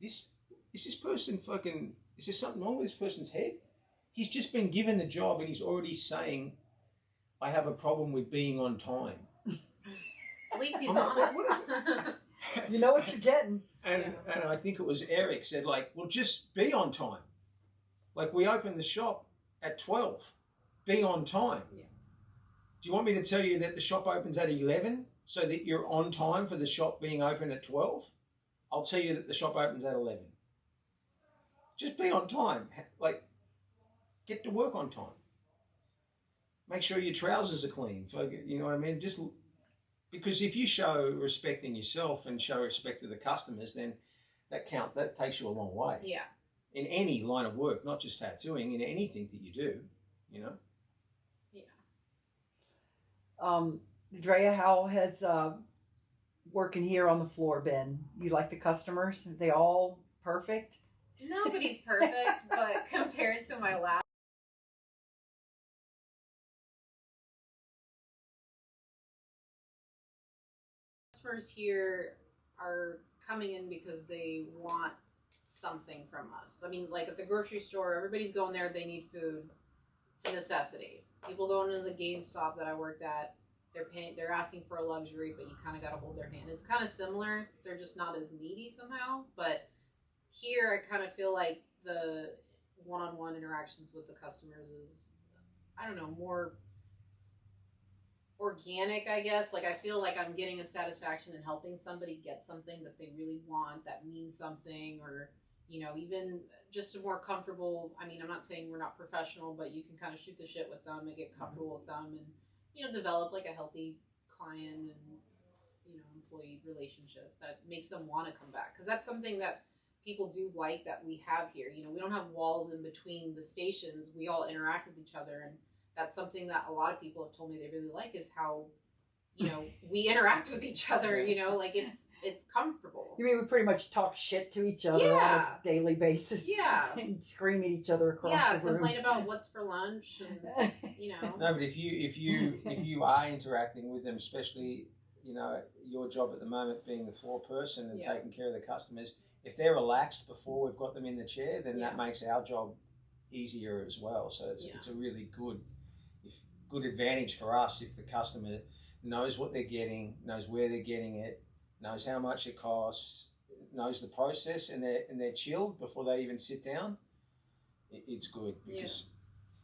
Speaker 2: is this person fucking, is there something wrong with this person's head? He's just been given the job and he's already saying, I have a problem with being on time.
Speaker 3: At least he's
Speaker 2: I'm like,
Speaker 3: honest.
Speaker 2: what
Speaker 1: You know what you're getting.
Speaker 2: And I think it was Eric said, like, well, just be on time. Like, we open the shop at 12. Be on time.
Speaker 3: Yeah.
Speaker 2: Do you want me to tell you that the shop opens at 11 so that you're on time for the shop being open at 12? I'll tell you that the shop opens at 11. Just be on time. Like, get to work on time. Make sure your trousers are clean. You know what I mean? Just because if you show respect in yourself and show respect to the customers, then that takes you a long way.
Speaker 3: Yeah.
Speaker 2: In any line of work, not just tattooing, in anything that you do, you know.
Speaker 3: Yeah.
Speaker 1: Drea, how has working here on the floor been? You like the customers? Are they all perfect?
Speaker 3: Nobody's perfect, but compared to my last customers here are coming in because they want something from us. I mean, like at the grocery store, everybody's going there, they need food. It's a necessity. People going into the GameStop that I worked at, they're asking for a luxury, but you kind of got to hold their hand. It's kind of similar. They're just not as needy somehow. But here, I kind of feel like the one-on-one interactions with the customers is, I don't know, more organic, I guess. Like, I feel like I'm getting a satisfaction in helping somebody get something that they really want, that means something, or, you know, even just a more comfortable, I mean, I'm not saying we're not professional, but you can kind of shoot the shit with them and get comfortable with them and, you know, develop like a healthy client and, you know, employee relationship that makes them want to come back. Because that's something that people do like that we have here. You know, we don't have walls in between the stations. We all interact with each other, and that's something that a lot of people have told me they really like, is how, you know, we interact with each other, you know, like it's comfortable.
Speaker 1: You mean we pretty much talk shit to each other on a daily basis?
Speaker 3: Yeah.
Speaker 1: And scream at each other across the room.
Speaker 3: Complain about what's for lunch and, you know.
Speaker 2: No, but if you are interacting with them, especially, you know, your job at the moment being the floor person and taking care of the customers, if they're relaxed before we've got them in the chair, then that makes our job easier as well. So it's a really good advantage for us if the customer knows what they're getting, knows where they're getting it, knows how much it costs, knows the process, and they're chilled before they even sit down. It's good because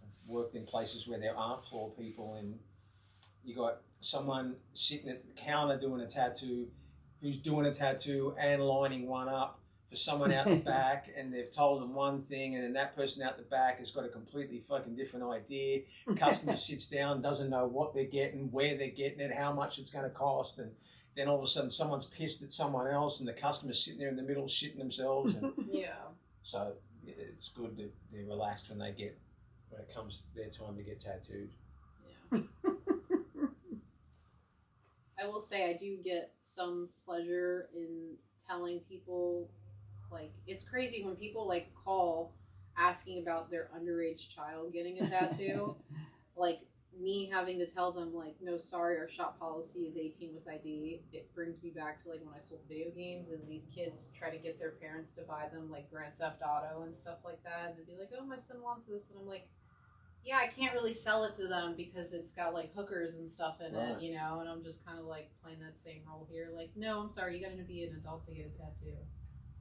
Speaker 2: I've worked in places where there aren't floor people, and you got someone sitting at the counter doing a tattoo, who's doing a tattoo and lining one up for someone out the back, and they've told them one thing, and then that person out the back has got a completely fucking different idea. Customer sits down, doesn't know what they're getting, where they're getting it, how much it's going to cost, and then all of a sudden someone's pissed at someone else, and the customer's sitting there in the middle shitting themselves. And so it's good that they're relaxed when it comes their time to get tattooed.
Speaker 3: Yeah. I will say I do get some pleasure in telling people, like, it's crazy when people like call asking about their underage child getting a tattoo. Like, me having to tell them, like, no, sorry, our shop policy is 18 with ID. It brings me back to like when I sold video games and these kids try to get their parents to buy them like Grand Theft Auto and stuff like that, and they'd be like, oh, my son wants this, and I'm like, yeah, I can't really sell it to them because it's got like hookers and stuff in it, you know, and I'm just kind of like playing that same role here. Like, no, I'm sorry, you gotta be an adult to get a tattoo,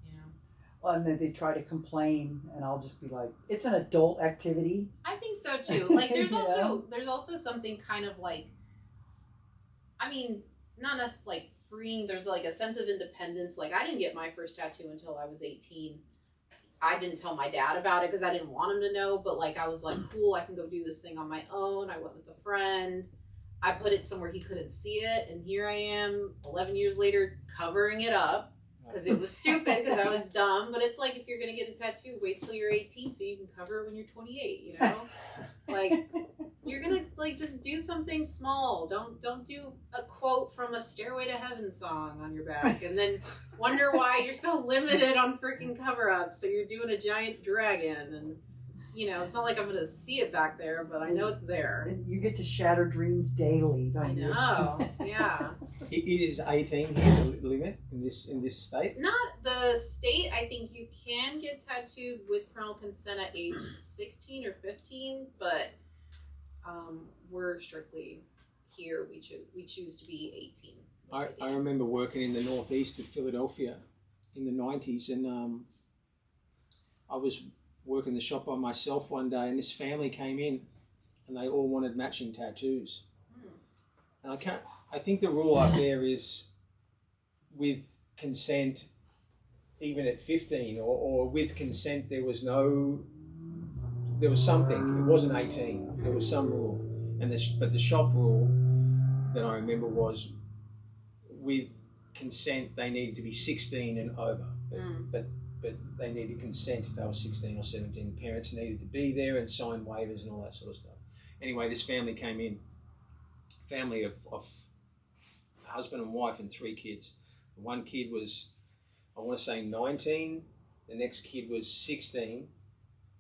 Speaker 3: you know?
Speaker 1: Well, and then they try to complain, and I'll just be like, it's an adult activity.
Speaker 3: I think so too. Like, there's also something kind of like, I mean, not us like freeing, there's like a sense of independence. Like, I didn't get my first tattoo until I was 18. I didn't tell my dad about it because I didn't want him to know, but like I was like, cool, I can go do this thing on my own. I went with a friend. I put it somewhere he couldn't see it, and here I am 11 years later covering it up because it was stupid because I was dumb. But it's like, if you're going to get a tattoo, wait till you're 18 so you can cover it when you're 28, you know? Like, you're going to like just do something small. Don't do a quote from a Stairway to Heaven song on your back and then wonder why you're so limited on freaking cover-up. So you're doing a giant dragon, and you know, it's not like I'm gonna see it back there, but I know it's there.
Speaker 1: And you get to shatter dreams daily, don't
Speaker 3: I
Speaker 1: you?
Speaker 3: know. Yeah.
Speaker 2: It is 18 here, the limit in this state.
Speaker 3: Not the state. I think you can get tattooed with parental consent at age 16 or 15, but we're strictly here. We choose to be 18.
Speaker 2: I remember working in the northeast of Philadelphia in the 90s, and I was working the shop by myself one day, and this family came in, and they all wanted matching tattoos. And I think the rule up there is with consent, even at 15, or with consent, there was something. It wasn't 18. There was some rule, but the shop rule that I remember was with consent they needed to be 16 and over, but they needed consent if they were 16 or 17. Parents needed to be there and sign waivers and all that sort of stuff. Anyway, this family came in, family of husband and wife and 3 kids. One kid was, I want to say 19, the next kid was 16,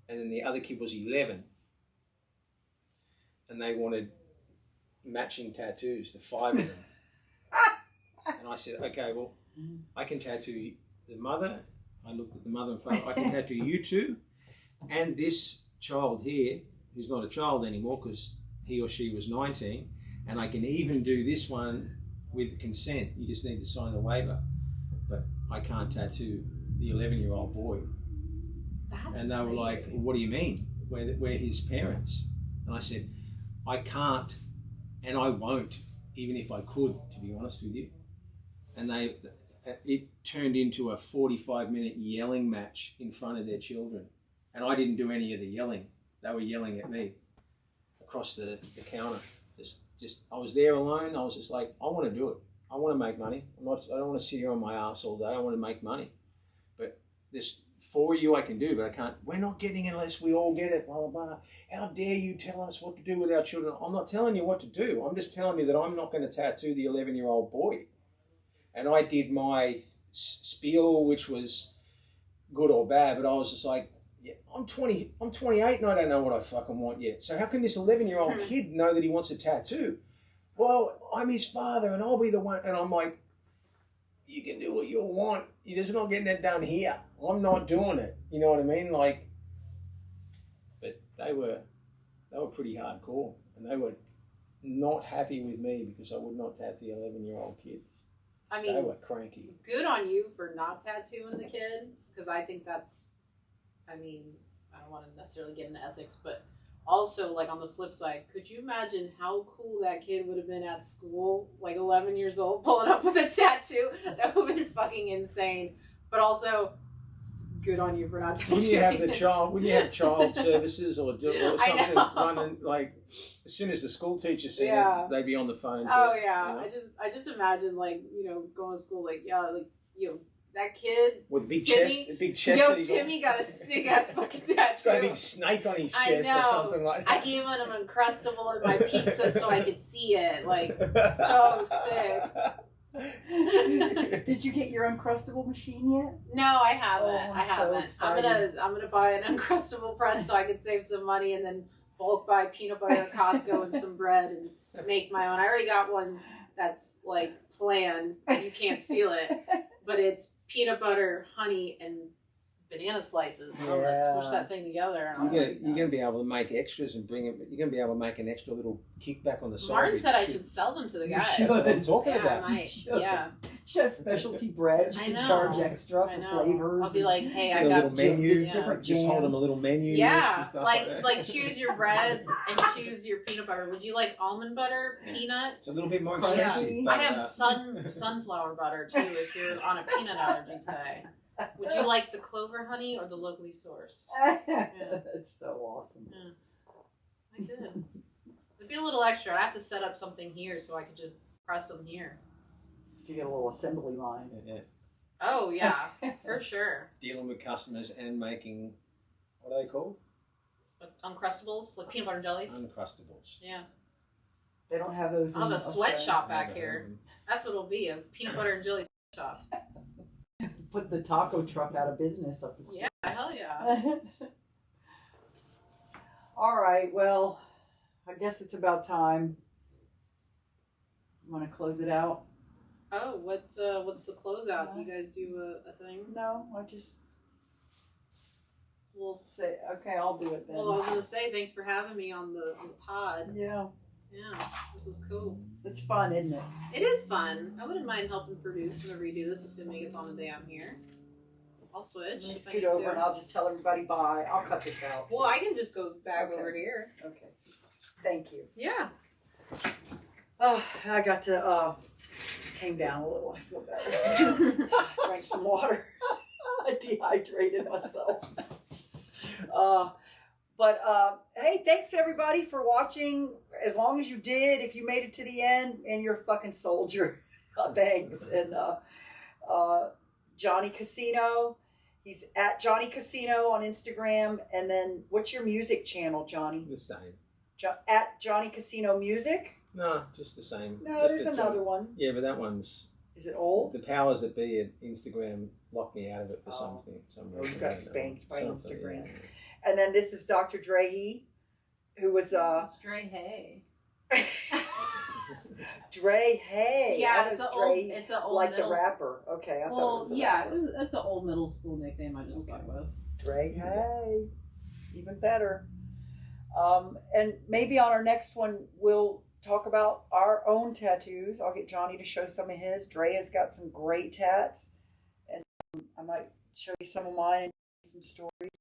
Speaker 2: and then the other kid was 11. And they wanted matching tattoos, the 5 of them. And I said, okay, well, I can tattoo the mother. I looked at the mother and father. I can tattoo you two, and this child here, who's not a child anymore because he or she was 19, and I can even do this one with consent. You just need to sign the waiver, but I can't tattoo the 11-year-old boy.
Speaker 3: That's
Speaker 2: and they were like, well, what do you mean? We're his parents. And I said, I can't, and I won't, even if I could, to be honest with you. And it turned into a 45-minute yelling match in front of their children. And I didn't do any of the yelling. They were yelling at me across the counter. Just I was there alone. I was just like, I want to do it. I want to make money. I don't want to sit here on my ass all day. I want to make money. But this for you I can do, but I can't. We're not getting it unless we all get it, blah, blah, blah. How dare you tell us what to do with our children? I'm not telling you what to do. I'm just telling you that I'm not going to tattoo the 11-year-old boy. And I did my spiel, which was good or bad, but I was just like, yeah, I'm 28 and I don't know what I fucking want yet. So how can this 11-year-old kid know that he wants a tattoo? Well, I'm his father and I'll be the one. And I'm like, you can do what you want. You're just not getting it done here. I'm not doing it. You know what I mean? Like, but they were pretty hardcore, and they were not happy with me because I would not tattoo the 11-year-old kid.
Speaker 3: I mean,
Speaker 2: they were cranky.
Speaker 3: Good on you for not tattooing the kid, because I think that's, I mean, I don't want to necessarily get into ethics, but also, like, on the flip side, could you imagine how cool that kid would have been at school, like 11 years old, pulling up with a tattoo? That would have been fucking insane. But also, good on you for not tattooing.
Speaker 2: Wouldn't you have child services or something running, like, as soon as the school teacher seen it, they'd be on the phone too,
Speaker 3: oh yeah,
Speaker 2: you know?
Speaker 3: I just imagine, like, you know, going to school, like, yeah, like, you know, that kid
Speaker 2: with a big
Speaker 3: Timmy,
Speaker 2: chest.
Speaker 3: Yo, Timmy got a sick ass fucking tattoo.
Speaker 2: Got a big snake on his chest or something like that.
Speaker 3: I gave him an Uncrustable in my pizza so I could see it. Like, so sick.
Speaker 1: Did you get your Uncrustable machine yet?
Speaker 3: No, I haven't.
Speaker 1: Oh,
Speaker 3: I haven't.
Speaker 1: so
Speaker 3: I'm gonna buy an Uncrustable press so I can save some money and then bulk buy peanut butter at Costco and some bread and make my own. I already got one that's like planned. You can't steal it, but it's peanut butter, honey, and banana slices. And I'm gonna smush that thing together. And
Speaker 2: You're gonna be able to make extras and bring it. You're gonna be able to make an extra little kickback on the side.
Speaker 3: Martin said I should sell them to the guys.
Speaker 1: should.
Speaker 2: That's what I'm talking
Speaker 3: Yeah,
Speaker 2: about.
Speaker 3: I might. Yeah.
Speaker 1: You have specialty bread. You
Speaker 3: I
Speaker 1: can
Speaker 3: know.
Speaker 1: charge extra
Speaker 3: I
Speaker 1: for
Speaker 3: know.
Speaker 1: flavors.
Speaker 3: I'll be like, hey,
Speaker 2: Get
Speaker 3: I
Speaker 2: a
Speaker 3: got
Speaker 2: little menu.
Speaker 3: yeah.
Speaker 1: different
Speaker 2: Just hold them a
Speaker 1: jams.
Speaker 2: little menu. list
Speaker 3: Yeah,
Speaker 2: and stuff
Speaker 3: like
Speaker 2: that.
Speaker 3: choose your breads and choose your peanut butter. Would you like almond butter, peanut?
Speaker 2: It's a little bit more
Speaker 1: Yeah.
Speaker 2: expensive. But,
Speaker 3: I have sunflower butter too. If you're on a peanut allergy today, would you like the clover honey or the locally sourced?
Speaker 1: That's so awesome.
Speaker 3: I could. It'd be a little extra. I'd have to set up something here so I could just press them here.
Speaker 1: You get a little assembly line.
Speaker 2: yeah,
Speaker 3: Oh yeah, for sure.
Speaker 2: dealing with customers and making, what are they called?
Speaker 3: Uncrustables, like peanut butter and jellies.
Speaker 2: Uncrustables.
Speaker 3: Yeah,
Speaker 1: They don't have those.
Speaker 3: I'll have
Speaker 1: in
Speaker 3: a sweatshop
Speaker 1: Australia.
Speaker 3: back here. That's what it'll be, a peanut butter and jelly shop.
Speaker 1: Put the taco truck out of business up the street.
Speaker 3: Yeah, hell yeah.
Speaker 1: All right. Well, I guess it's about time. You want to close it out?
Speaker 3: Oh, what's the closeout? Do you guys do a thing?
Speaker 1: No, I just
Speaker 3: Well,
Speaker 1: say, okay, I'll do it then.
Speaker 3: well, I was gonna say thanks for having me on the pod.
Speaker 1: Yeah,
Speaker 3: Yeah, this was cool.
Speaker 1: it's fun, isn't it?
Speaker 3: It is fun. I wouldn't mind helping produce whenever you do this, assuming it's on the day I'm here. I'll switch.
Speaker 1: Let me
Speaker 3: if I
Speaker 1: scoot
Speaker 3: need
Speaker 1: over
Speaker 3: to.
Speaker 1: and I'll just tell everybody bye. I'll cut this out.
Speaker 3: Well, I can just go back
Speaker 1: Okay.
Speaker 3: over here.
Speaker 1: Okay. Thank you.
Speaker 3: Yeah.
Speaker 1: Oh, I got to, came down a little. I feel better. Drank some water. I dehydrated myself. Hey, thanks to everybody for watching. As long as you did, if you made it to the end, and you're a fucking soldier. Thanks. And Johnny Casino. He's at Johnny Casino on Instagram. And then what's your music channel, Johnny?
Speaker 2: The same.
Speaker 1: At Johnny Casino Music?
Speaker 2: No, just the same.
Speaker 1: No,
Speaker 2: Just
Speaker 1: there's
Speaker 2: the
Speaker 1: another
Speaker 2: joint.
Speaker 1: one.
Speaker 2: Yeah, but that one's
Speaker 1: Is it old?
Speaker 2: the powers that be at Instagram locked me out of it for something. Some
Speaker 1: Oh, you
Speaker 2: reason.
Speaker 1: got
Speaker 2: I don't know.
Speaker 1: spanked by
Speaker 2: Something,
Speaker 1: Instagram.
Speaker 2: yeah.
Speaker 1: And then this is Dr. Drehe, who was
Speaker 3: Stray hay.
Speaker 1: Drehe.
Speaker 3: Yeah,
Speaker 1: I
Speaker 3: it's
Speaker 1: was
Speaker 3: an old.
Speaker 1: Drehe,
Speaker 3: It's an old.
Speaker 1: like the
Speaker 3: middle
Speaker 1: rapper. Okay, I thought it
Speaker 3: Well,
Speaker 1: was the
Speaker 3: yeah,
Speaker 1: rapper.
Speaker 3: it's an old middle school nickname I just stuck with.
Speaker 1: Drehe, even better. And maybe on our next one we'll talk about our own tattoos. I'll get Johnny to show some of his. Dre has got some great tats, and I might show you some of mine and some stories.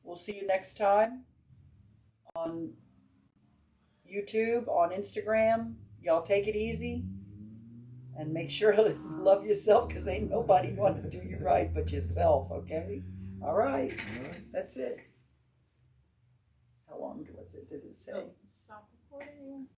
Speaker 1: We'll see you next time on YouTube, on Instagram. Y'all take it easy and make sure to love yourself, because ain't nobody going to do you right but yourself, okay? All right.
Speaker 2: All right.
Speaker 1: That's it. How long was it? Does it say?
Speaker 3: Oh, stop recording.